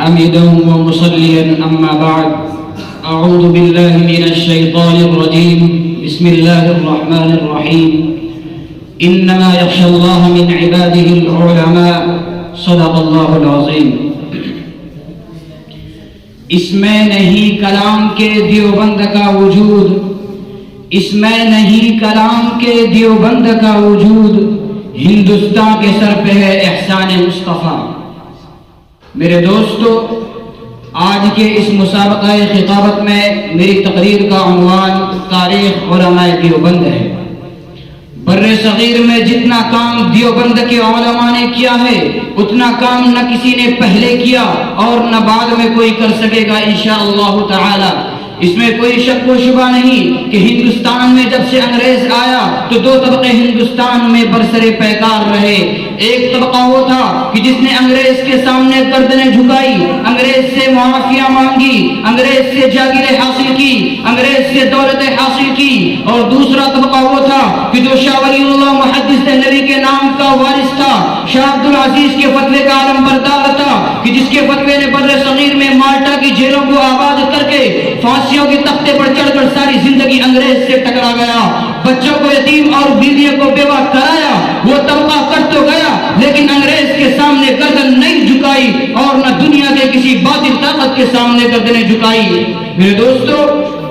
حامدا ومصليا أما بعد أعوذ بالله من الشيطان الرجيم بسم الله الرحمن الرحيم إنما يخشى الله من عباده العلماء صدق الله العظيم. اس میں نہیں کلام کے دیوبند کا وجود، اس میں نہیں کلام کے دیوبند کا وجود، ہندوستان کے سر پہ ہے احسان مصطفیٰ. میرے دوستو، آج کے اس مسابقہ خطابت میں میری تقریر کا عنوان تاریخ علماء دیوبند ہے. بر صغیر میں جتنا کام دیوبند کے علماء نے کیا ہے اتنا کام نہ کسی نے پہلے کیا اور نہ بعد میں کوئی کر سکے گا انشاءاللہ تعالی. اس میں کوئی شک و شبہ نہیں کہ ہندوستان میں جب سے انگریز آیا تو دو طبقے ہندوستان میں برسر پیکار رہے. ایک طبقہ وہ تھا کہ جس نے انگریز کے سامنے گردنیں جھکائی، انگریز سے معافیاں مانگی، انگریز سے جاگیریں حاصل کی، انگریز سے دولتیں حاصل کی. اور دوسرا طبقہ وہ تھا کہ جو شاہ ولی اللہ محدث نبی کے نام کا وارث تھا، شاہ عبدالعزیز کے فتوے کا علم بردار تھا کہ جس کے فتوے نے بر صغیر میں مالٹا کی جیلوں کو آباد کر کے پھانسیوں کے تختے پر چڑھ کر ساری زندگی انگریز سے ٹکرا گیا، بچوں کو یتیم اور بیویوں کو بیوہ کرایا. وہ طبقہ کٹ تو گیا لیکن انگریز کے سامنے گردن نہیں جھکائی اور نہ دنیا کے کسی باطل طاقت کے سامنے گردنیں جھکائی. میرے دوستو،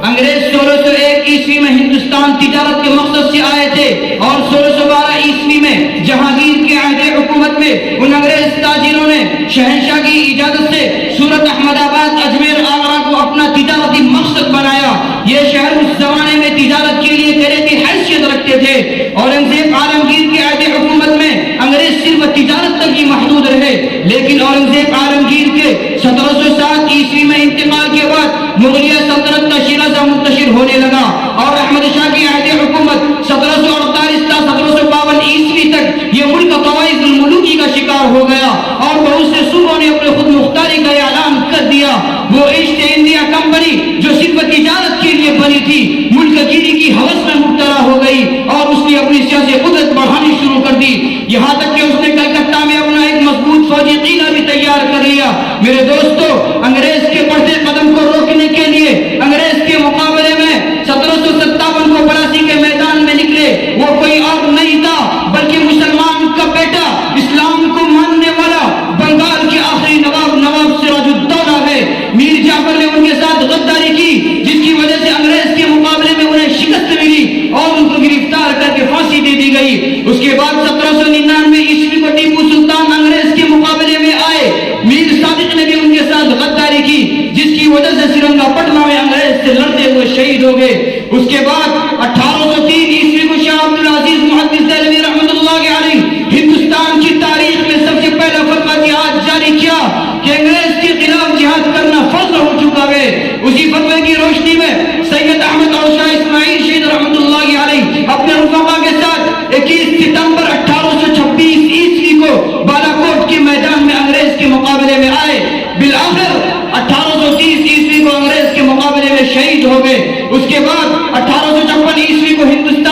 انگریز 1601 عیسوی میں ہندوستان تجارت کے مقصد سے آئے تھے اور 1612 عیسوی میں جہانگیر کے عہد حکومت میں ان انگریز تاجروں نے شہنشاہ کی اجازت سے سورت، احمد آباد، اجمیر، آگرہ کو اپنا تجارتی مقصد بنایا. یہ شہر اس زمانے میں تجارت کے لیے کرے کی حیثیت رکھتے تھے. اورنگزیب عالمگیر کے عہد حکومت میں انگریز صرف تجارت تک ہی محدود رہے، لیکن اورنگزیب عالمگیر کے 1707 عیسوی میں انتقال کے بعد مغلیہ سلطنت کا شیرازہ منتشر ہونے لگا اور احمد شاہ کی عہد حکومت 1748 تا 1752 عیسوی تک یہ ملک قواعد الملوکی کا شکار ہو گیا اور بہت سے صوبوں نے اپنے خود مختاری کا اعلان کر دیا. وہ ایسٹ انڈیا کمپنی جو صرف تجارت کے لیے بنی تھی ملک گیری کی ہوس میں مبتلا ہو گئی اور اس نے اپنی سیاسی قدرت بڑھانی شروع کر دی، یہاں تک کہ اس نے کلکتہ میں اپنا ایک مضبوط فوجی قلعہ بھی تیار کر لیا. میرے دوستو، انگریز کے بڑھتے قدم کو روکنے کے لیے انگریز کے مقابلے میں 1757 کو پلاسی کے میدان میں نکلے. وہ کوئی اور نہیں تھا بلکہ مسلمان کا بیٹا، اسلام کو ماننے والا، بنگال کے آخری نواب سراج الدولہ ہے. میر جعفر نے ان کے ساتھ غداری کی جس کی وجہ سے انگریز کے مقابلے میں انہیں شکست ملی اور ان کو گرفتار کر کے پھانسی دے دی گئی. اس کے بعد 1799 عیسوی کو ٹیپو سلطان انگریز کے مقابلے میں آئے. میر صادق نے بھی ان کے ساتھ غداری کی جس کی وجہ سے سرنگا پٹنہ میں انگریز سے لڑتے ہوئے شہید ہو گئے. اس کے بعد 1803 عیسوی کو شاہ عبدالعزیز محدث دہلوی رحمۃ اللہ علیہ ہندوستان کی تاریخ میں سب سے پہلا فتویٰ جہاد جاری کیا کہ انگریز کے خلاف جہاد کرنا فرض ہو چکا ہے. اسی فتوے کی روشنی میں سید احمد اور شاہ اسماعیل شہید رحمۃ اللہ علیہ اپنے رفقا کے ساتھ 21 ستمبر 1826 عیسوی کو بالاکوٹ کے میدان میں انگریز کے مقابلے میں آئے. بالآخر 1830 عیسوی کو انگریز کے مقابلے میں شہید ہو گئے. اس کے بعد 1856 عیسوی کو ہندوستان